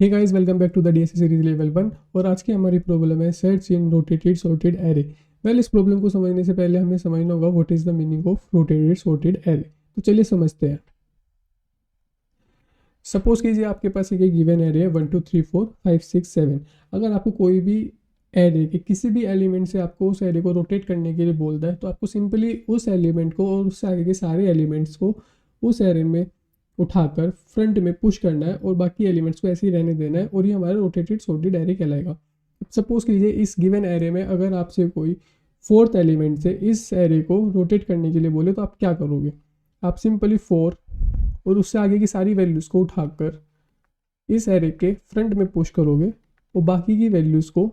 Hey guys, welcome back to the DSC series level 1। और आज की हमारी प्रॉब्लम है search in rotated sorted array. इस प्रॉब्लम को समझने से पहले हमें समझना होगा what is the meaning of rotated sorted array. तो चलिए समझते हैं। सपोज कीजिए आपके पास एक गिवन एरे है 1 2 3 4 5 6 7। अगर आपको कोई भी एरे के किसी भी एलिमेंट से आपको उस एरे को रोटेट करने के लिए बोलता है, तो आपको सिंपली उस एलिमेंट को और उससे आगे के सारे एलिमेंट्स को उस एरे में उठाकर फ्रंट में पुश करना है और बाकी एलिमेंट्स को ऐसे ही रहने देना है, और ये हमारा रोटेटेड सॉर्टेड एरे कहलाएगा। सपोज कीजिए इस गिवन एरे में अगर आपसे कोई फोर्थ एलिमेंट से इस एरे को रोटेट करने के लिए बोले, तो आप क्या करोगे? आप सिंपली 4 और उससे आगे की सारी वैल्यूज़ को उठाकर इस एरे के फ्रंट में पुश करोगे और बाकी की वैल्यूज़ को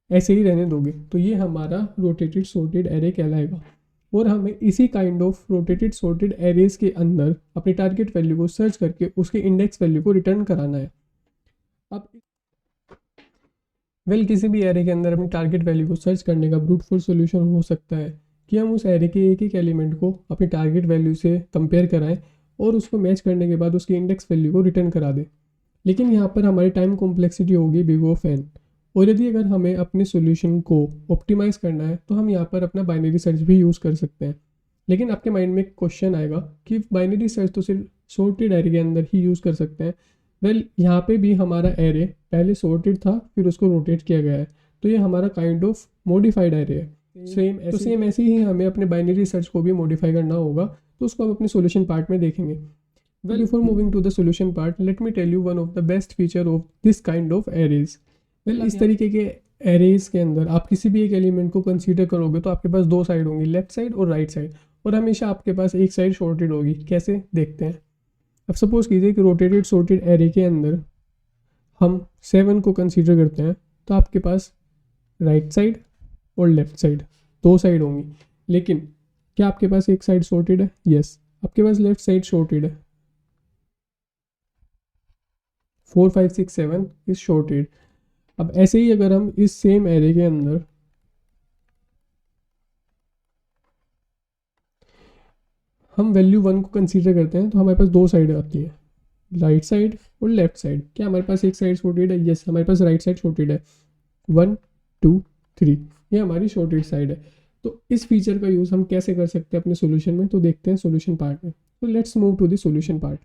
ऐसे ही रहने दोगे। तो ये हमारा रोटेटेड सॉर्टेड एरे कहलाएगा। और हमें इसी kind of rotated sorted arrays के अंदर अपनी टारगेट वैल्यू को सर्च करके उसके इंडेक्स वैल्यू को रिटर्न कराना है। अब किसी भी एरे के अंदर अपनी टारगेट वैल्यू को सर्च करने का ब्रूट फोर्स सॉल्यूशन हो सकता है कि हम उस एरे के एक एक एलिमेंट को अपनी टारगेट वैल्यू से कंपेयर कराएं और उसको मैच करने के बाद उसकी इंडेक्स वैल्यू को रिटर्न करा दें। लेकिन यहाँ पर हमारी टाइम कॉम्प्लेक्सिटी होगी बिग ऑफ एन। और यदि अगर हमें अपने सॉल्यूशन को ऑप्टिमाइज़ करना है तो हम यहाँ पर अपना बाइनरी सर्च भी यूज़ कर सकते हैं। लेकिन आपके माइंड में एक क्वेश्चन आएगा कि बाइनरी सर्च तो सिर्फ सॉर्टेड एरे के अंदर ही यूज़ कर सकते हैं। यहाँ पे भी हमारा एरे पहले सॉर्टेड था, फिर उसको रोटेट किया गया है, तो ये हमारा काइंड ऑफ मॉडिफाइड एरे है। सेम ऐसे ही हमें अपने बाइनरी सर्च को भी मॉडिफाई करना होगा, तो उसको हम अपने सॉल्यूशन पार्ट में देखेंगे। Before moving to the solution part, let me tell you one of the best feature of this kind of arrays. इस तरीके के एरेज के अंदर आप किसी भी एक एलिमेंट को कंसीडर करोगे तो आपके पास दो साइड होंगी, लेफ्ट साइड और राइट साइड, और हमेशा आपके पास एक साइड शॉर्टेड होगी। कैसे देखते हैं। अब सपोज कीजिए कि रोटेटेड सॉर्टेड एरे के अंदर हम 7 को कंसीडर करते हैं, तो आपके पास राइट साइड और लेफ्ट साइड दो साइड होंगी। लेकिन क्या आपके पास एक साइड शॉर्टेड है? यस, आपके पास लेफ्ट साइड शॉर्टेड है। 4 5 6 7 इज शॉर्टेड। अब ऐसे ही अगर हम इस सेम एरे के अंदर हम वैल्यू 1 को कंसीडर करते हैं, तो हमारे पास दो साइड आती है, राइट साइड और लेफ्ट साइड। क्या हमारे पास एक साइड शॉर्टेड है? यस, हमारे पास राइट साइड शॉर्टेड है। 1 2 3 ये हमारी शॉर्टेड साइड है। तो इस फीचर का यूज़ हम कैसे कर सकते हैं अपने सॉल्यूशन में, तो देखते हैं सॉल्यूशन पार्ट में। तो let's move to the solution part.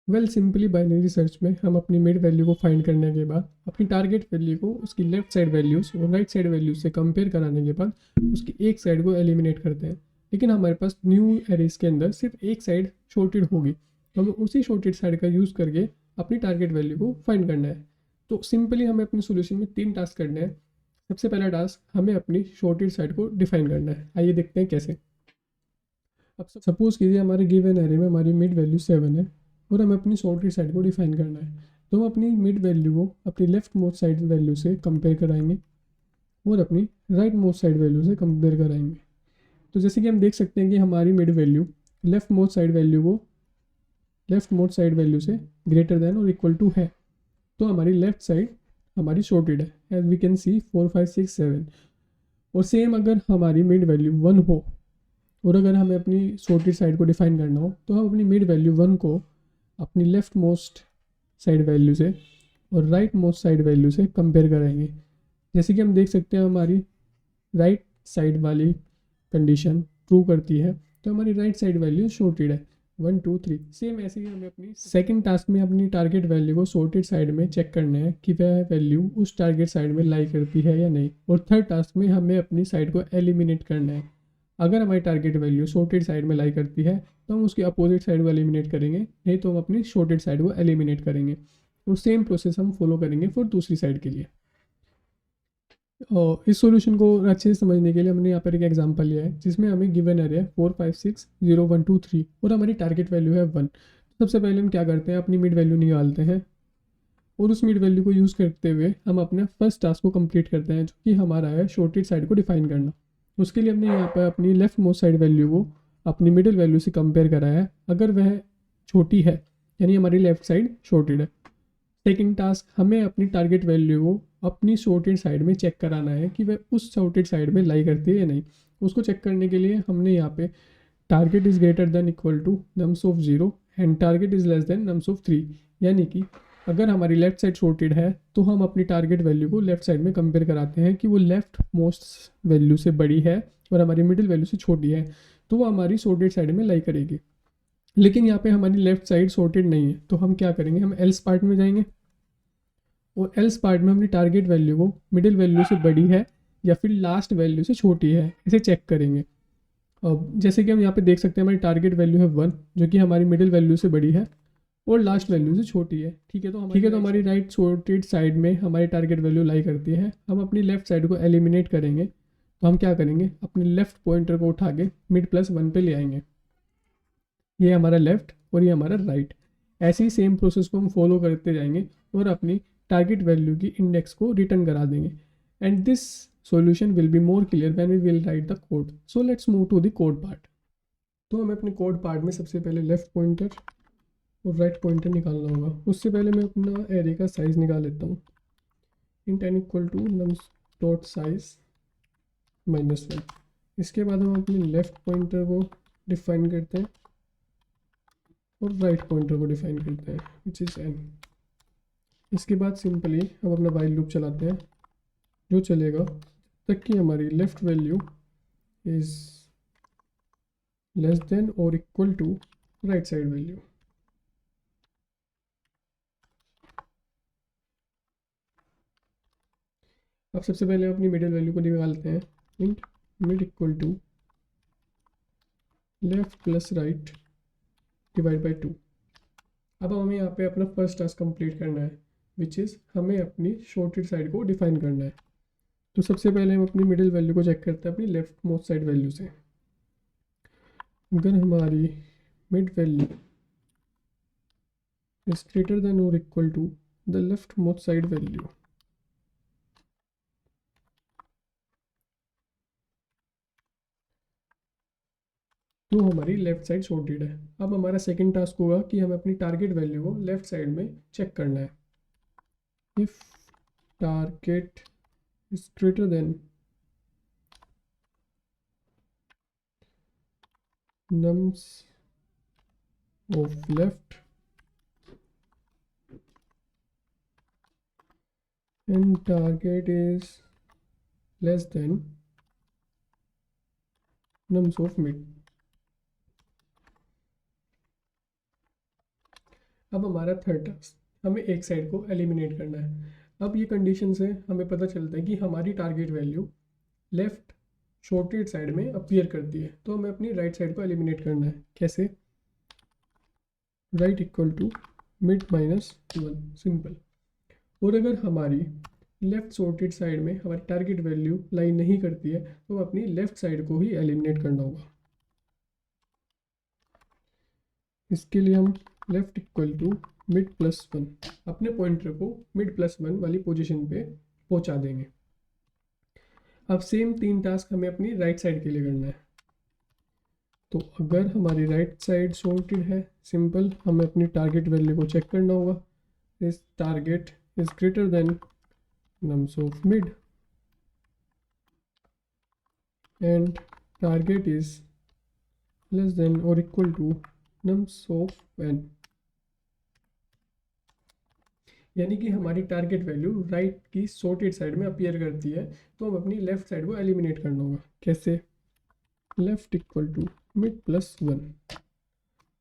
Simply binary search में हम अपनी मिड वैल्यू को फाइंड करने के बाद अपनी टारगेट वैल्यू को उसकी लेफ्ट साइड वैल्यूज़ और राइट साइड वैल्यूज से कंपेयर कराने के बाद उसकी एक साइड को एलिमिनेट करते हैं। लेकिन हमारे पास न्यू एरेज के अंदर सिर्फ एक साइड शॉर्टेड होगी, तो हमें उसी शॉर्टेड साइड का यूज़ करके अपनी टारगेट वैल्यू को फाइंड करना है। तो सिंपली हमें अपने सोल्यूशन में 3 टास्क करने हैं। सबसे पहला टास्क, हमें अपनी शॉर्टेड साइड को डिफाइन करना है। आइए देखते हैं कैसे। अब सपोज कीजिए हमारे गिवन एरे में हमारी मिड वैल्यू 7 है और हमें अपनी शॉर्टेड साइड को डिफाइन करना है। तो हम अपनी मिड वैल्यू को अपनी लेफ्ट मोस्ट साइड वैल्यू से कंपेयर कराएंगे और अपनी राइट मोस्ट साइड वैल्यू से कंपेयर कराएंगे। तो जैसे कि हम देख सकते हैं कि हमारी mid value left most side value से ग्रेटर देन और इक्वल टू है, तो हमारी लेफ्ट साइड हमारी शॉर्टेड है, एज वी कैन सी 4 5 6 7। और सेम अगर हमारी मिड वैल्यू 1 हो और अगर हमें अपनी शॉर्टेड साइड को डिफाइन करना हो, तो हम अपनी मिड वैल्यू 1 को अपनी लेफ्ट मोस्ट साइड वैल्यू से और राइट मोस्ट साइड वैल्यू से कंपेयर कराएंगे। जैसे कि हम देख सकते हैं हमारी राइट साइड वाली कंडीशन ट्रू करती है, तो हमारी राइट साइड वैल्यू शॉर्टेड है 1 2 3। सेम ऐसे ही हमें अपनी सेकंड टास्क में अपनी टारगेट वैल्यू को शॉर्टेड साइड में चेक करना है कि वह वैल्यू उस टारगेट साइड में लाई करती है या नहीं। और थर्ड टास्क में हमें अपनी साइड को एलिमिनेट करना है। अगर हमारी टारगेट वैल्यू शॉर्टेड साइड में लाई करती है तो हम उसकी अपोजिट साइड को एलिमिनेट करेंगे, नहीं तो हम अपनी शॉर्टेड साइड को एलिमिनेट करेंगे। और सेम प्रोसेस हम फॉलो करेंगे फॉर दूसरी साइड के लिए। और इस सॉल्यूशन को अच्छे से समझने के लिए हमने यहाँ पर एक एग्जांपल लिया है जिसमें हमें गिवन एरिया है 4 5 6 0 1 2 3 और हमारी टारगेट वैल्यू है 1। सबसे पहले हम क्या करते हैं, अपनी मिड वैल्यू निकालते हैं और उस मिड वैल्यू को यूज़ करते हुए हम अपने फर्स्ट टास्क को कंप्लीट करते हैं, जो कि हमारा है शॉर्टेड साइड को डिफाइन करना। उसके लिए हमने यहाँ पर अपनी लेफ्ट मोस्ट साइड वैल्यू को अपनी मिडिल वैल्यू से कंपेयर कराया है। अगर वह छोटी है यानी हमारी लेफ्ट साइड शॉर्टेड है। सेकंड टास्क, हमें अपनी टारगेट वैल्यू को अपनी शॉर्टेड साइड में चेक कराना है कि वह उस शॉर्टेड साइड में लाई करती है या नहीं। उसको चेक करने के लिए हमने यहाँ पे target is greater than equal to nums of 0 and target is less than nums of 3। यानी कि अगर हमारी लेफ्ट साइड सॉर्टेड है तो हम अपनी टारगेट वैल्यू को लेफ्ट साइड में कंपेयर कराते हैं कि वो लेफ्ट मोस्ट वैल्यू से बड़ी है और हमारी मिडिल वैल्यू से छोटी है, तो वो हमारी सॉर्टेड साइड में लाई करेगी। लेकिन यहाँ पे हमारी लेफ्ट साइड सॉर्टेड नहीं है, तो हम क्या करेंगे, हम एल्स पार्ट में जाएंगे और एल्स पार्ट में अपनी टारगेट वैल्यू को मिडिल वैल्यू से बड़ी है या फिर लास्ट वैल्यू से छोटी है इसे चेक करेंगे। अब जैसे कि हम यहाँ पे देख सकते हैं हमारी टारगेट वैल्यू है 1 जो कि हमारी मिडिल वैल्यू से बड़ी है और लास्ट वैल्यू से छोटी है। ठीक है, तो हमारी राइट सॉर्टेड साइड में हमारी टारगेट वैल्यू लाई करती है। हम अपनी लेफ्ट साइड को एलिमिनेट करेंगे, तो हम क्या करेंगे, अपने लेफ्ट पॉइंटर को उठा के मिड प्लस 1 पे ले आएंगे। ये हमारा लेफ्ट और ये हमारा राइट। ऐसे ही सेम प्रोसेस को हम फॉलो करते जाएंगे और अपनी टारगेट वैल्यू की इंडेक्स को रिटर्न करा देंगे। And this solution will be more clear when we will write the code. So let's move to the code part. तो हमें अपने कोड पार्ट में सबसे पहले लेफ्ट पॉइंटर और राइट पॉइंटर निकालना होगा। उससे पहले मैं अपना एरे का साइज़ निकाल लेता हूँ। Int n equal to nums dot size -1। इसके बाद हम अपने लेफ्ट पॉइंटर को डिफाइन करते हैं और राइट पॉइंटर को डिफाइन करते हैं विच इज़ n। इसके बाद सिंपली हम अपना वाइल लूप चलाते हैं जो चलेगा तक कि हमारी left value is less than और equal to right side value. अब सबसे पहले अपनी मिडिल वैल्यू को निकालते हैं। Int mid equal to left plus right divide by 2। अब हमें यहाँ पे अपना फर्स्ट टास्क कंप्लीट करना है विच इज़ हमें अपनी शॉर्टेड साइड को डिफाइन करना है। तो सबसे पहले हम अपनी मिडिल वैल्यू को चेक करते हैं अपनी लेफ्ट मोस्ट साइड वैल्यू से। अगर हमारी mid value is greater than और equal to the left most side value, तो हमारी लेफ्ट साइड सॉर्टेड है। अब हमारा सेकंड टास्क होगा कि हमें अपनी टारगेट वैल्यू को लेफ्ट साइड में चेक करना है। If target is greater then nums of left and target is less than nums of mid। अब हमारा थर्ड टास्क, हमें एक साइड को एलिमिनेट करना है। अब ये कंडीशन से हमें पता चलता है कि हमारी target value left shorted side में अपीयर करती है, तो हमें अपनी राइट साइड को एलिमिनेट करना है। कैसे, right equal to mid -1 simple. और अगर हमारी लेफ्ट सॉर्टेड साइड में हमारी टारगेट वैल्यू लाइन नहीं करती है तो अपनी लेफ्ट साइड को ही एलिमिनेट करना होगा। इसके लिए हम लेफ्ट इक्वल टू मिड +1 अपने पॉइंटर को मिड +1 वाली पोजीशन पे पहुंचा देंगे। अब सेम 3 टास्क हमें अपनी राइट साइड के लिए करना है। तो अगर हमारी राइट साइड सॉर्टेड है, सिंपल हमें अपनी टारगेट वैल्यू को चेक करना होगा। इस target is greater then nums of mid and target is less than or equal to nums of n। यानी कि हमारी टारगेट वैल्यू राइट की सॉर्टेड साइड में अपीयर करती है, तो हम अपनी लेफ्ट साइड को एलिमिनेट करना होगा। कैसे, लेफ्ट इक्वल टू मिड +1।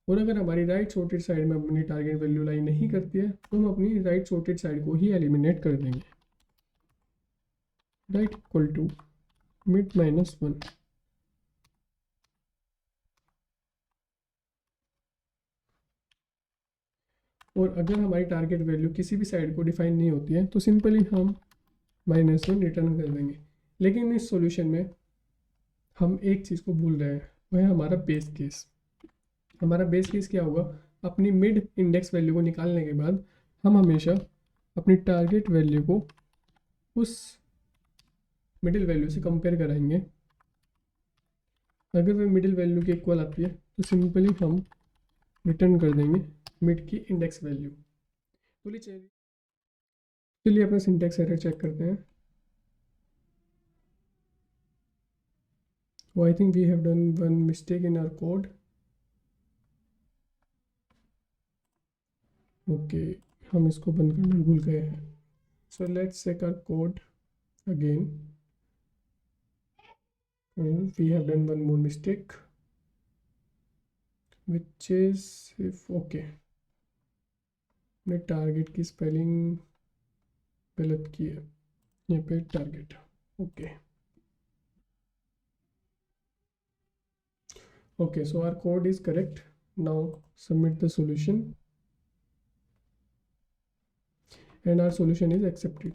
और अगर हमारी राइट सॉर्टेड साइड में अपनी टारगेट वैल्यू लाइन नहीं करती है तो हम अपनी राइट सॉर्टेड साइड को ही एलिमिनेट कर देंगे। Right equal to mid -1। और अगर हमारी टारगेट वैल्यू किसी भी साइड को डिफाइन नहीं होती है तो सिंपली हम -1 रिटर्न कर देंगे। लेकिन इस सॉल्यूशन में हम एक चीज़ को भूल रहे हैं, वह है हमारा बेस केस। हमारा बेस केस क्या होगा, अपनी मिड इंडेक्स वैल्यू को निकालने के बाद हम हमेशा अपनी टारगेट वैल्यू को उस मिडिल वैल्यू से कंपेयर कराएंगे। अगर वह मिडिल वैल्यू के इक्वल आती है तो सिंपली हम रिटर्न कर देंगे मिड की इंडेक्स वैल्यू। चलिए अपना सिंटैक्स एरर चेक करते हैं। So I think we have done one mistake in our code. Okay, हम इसको बंद करना भूल गए हैं. So let's check our code again. Oh, we have done one more mistake, which is if okay, हमने टारगेट की स्पेलिंग गलत की है यहाँ पे target. Okay okay, so our code is correct. Now submit the solution and our solution is accepted.